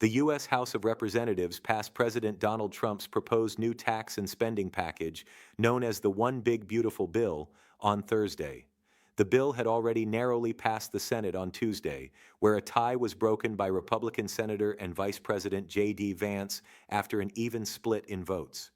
The U.S. House of Representatives passed President Donald Trump's proposed new tax and spending package, known as the One Big Beautiful Bill, on Thursday. The bill had already narrowly passed the Senate on Tuesday, where a tie was broken by Republican Senator and Vice President J.D. Vance after an even split in votes.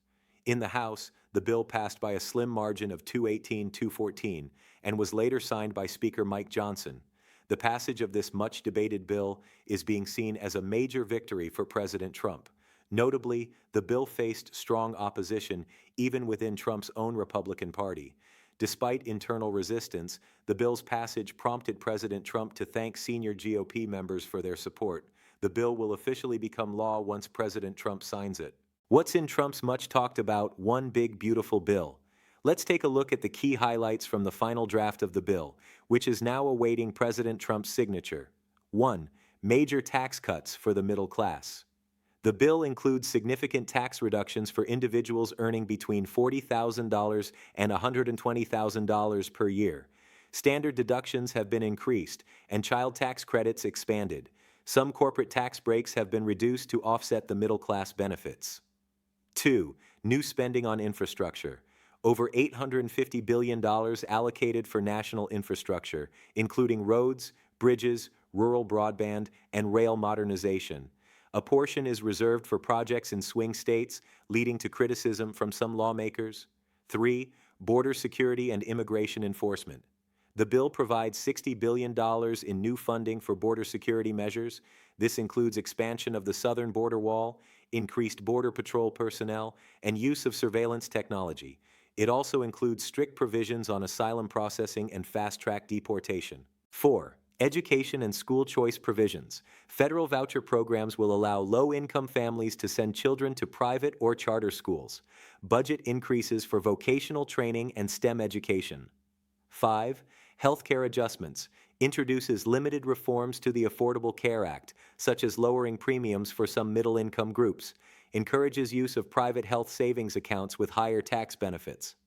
In the House, the bill passed by a slim margin of 218-214 and was later signed by Speaker Mike Johnson. The passage of this much-debated bill is being seen as a major victory for President Trump. Notably, the bill faced strong opposition even within Trump's own Republican Party. Despite internal resistance, the bill's passage prompted President Trump to thank senior GOP members for their support. The bill will officially become law once President Trump signs it. What's in Trump's much-talked-about One Big Beautiful Bill? Let's take a look at the key highlights from the final draft of the bill, which is now awaiting President Trump's signature. 1. Major tax cuts for the middle class. The bill includes significant tax reductions for individuals earning between $40,000 and $120,000 per year. Standard deductions have been increased, and child tax credits expanded. Some corporate tax breaks have been reduced to offset the middle-class benefits. 2. New spending on infrastructure. Over $850 billion allocated for national infrastructure, including roads, bridges, rural broadband, and rail modernization. A portion is reserved for projects in swing states, leading to criticism from some lawmakers. 3. Border security and immigration enforcement. The bill provides $60 billion in new funding for border security measures. This includes expansion of the southern border wall, increased Border Patrol personnel, and use of surveillance technology. It also includes strict provisions on asylum processing and fast-track deportation. 4. Education and school choice provisions. Federal voucher programs will allow low-income families to send children to private or charter schools. Budget increases for vocational training and STEM education. 5. Healthcare adjustments. Introduces limited reforms to the Affordable Care Act, such as lowering premiums for some middle-income groups. Encourages use of private health savings accounts with higher tax benefits.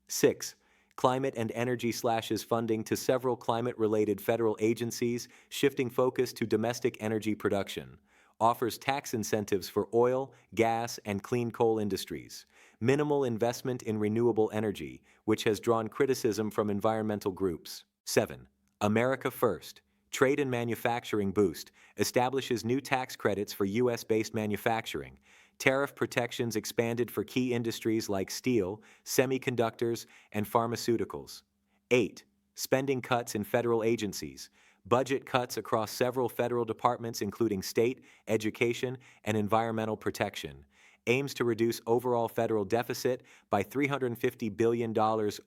6. Climate and energy slashes funding to several climate-related federal agencies, shifting focus to domestic energy production. Offers tax incentives for oil, gas, and clean coal industries. Minimal investment in renewable energy, which has drawn criticism from environmental groups. 7. America First. Trade and manufacturing boost. Establishes new tax credits for U.S.-based manufacturing. Tariff protections expanded for key industries like steel, semiconductors, and pharmaceuticals. 8. Spending cuts in federal agencies. Budget cuts across several federal departments including state, education, and environmental protection. Aims to reduce overall federal deficit by $350 billion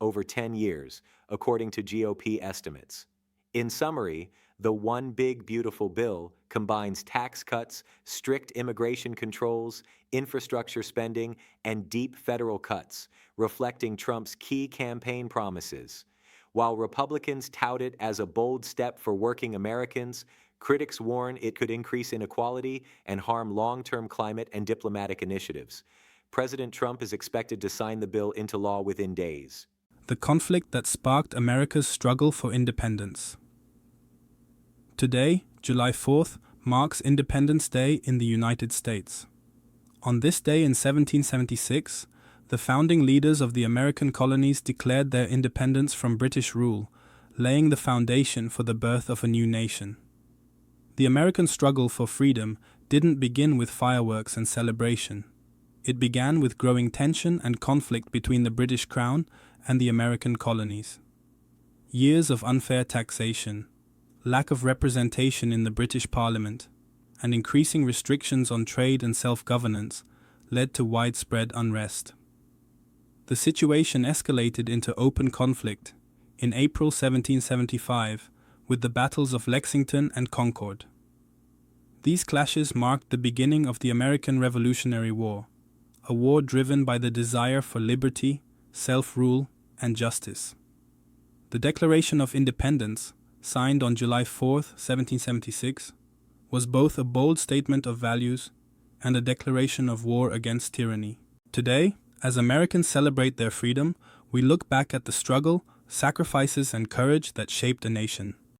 over 10 years, according to GOP estimates. In summary, the One Big Beautiful Bill combines tax cuts, strict immigration controls, infrastructure spending, and deep federal cuts, reflecting Trump's key campaign promises. While Republicans tout it as a bold step for working Americans, critics warn it could increase inequality and harm long-term climate and diplomatic initiatives. President Trump is expected to sign the bill into law within days. The conflict that sparked America's struggle for independence. Today, July 4th, marks Independence Day in the United States. On this day in 1776, the founding leaders of the American colonies declared their independence from British rule, laying the foundation for the birth of a new nation. The American struggle for freedom didn't begin with fireworks and celebration. It began with growing tension and conflict between the British Crown and the American colonies. Years of unfair taxation, lack of representation in the British Parliament, and increasing restrictions on trade and self-governance led to widespread unrest. The situation escalated into open conflict in April 1775 with the battles of Lexington and Concord. These clashes marked the beginning of the American Revolutionary War, a war driven by the desire for liberty, self-rule, and justice. The Declaration of Independence, signed on July 4, 1776, was both a bold statement of values and a declaration of war against tyranny. Today, as Americans celebrate their freedom, we look back at the struggle, sacrifices, and courage that shaped a nation.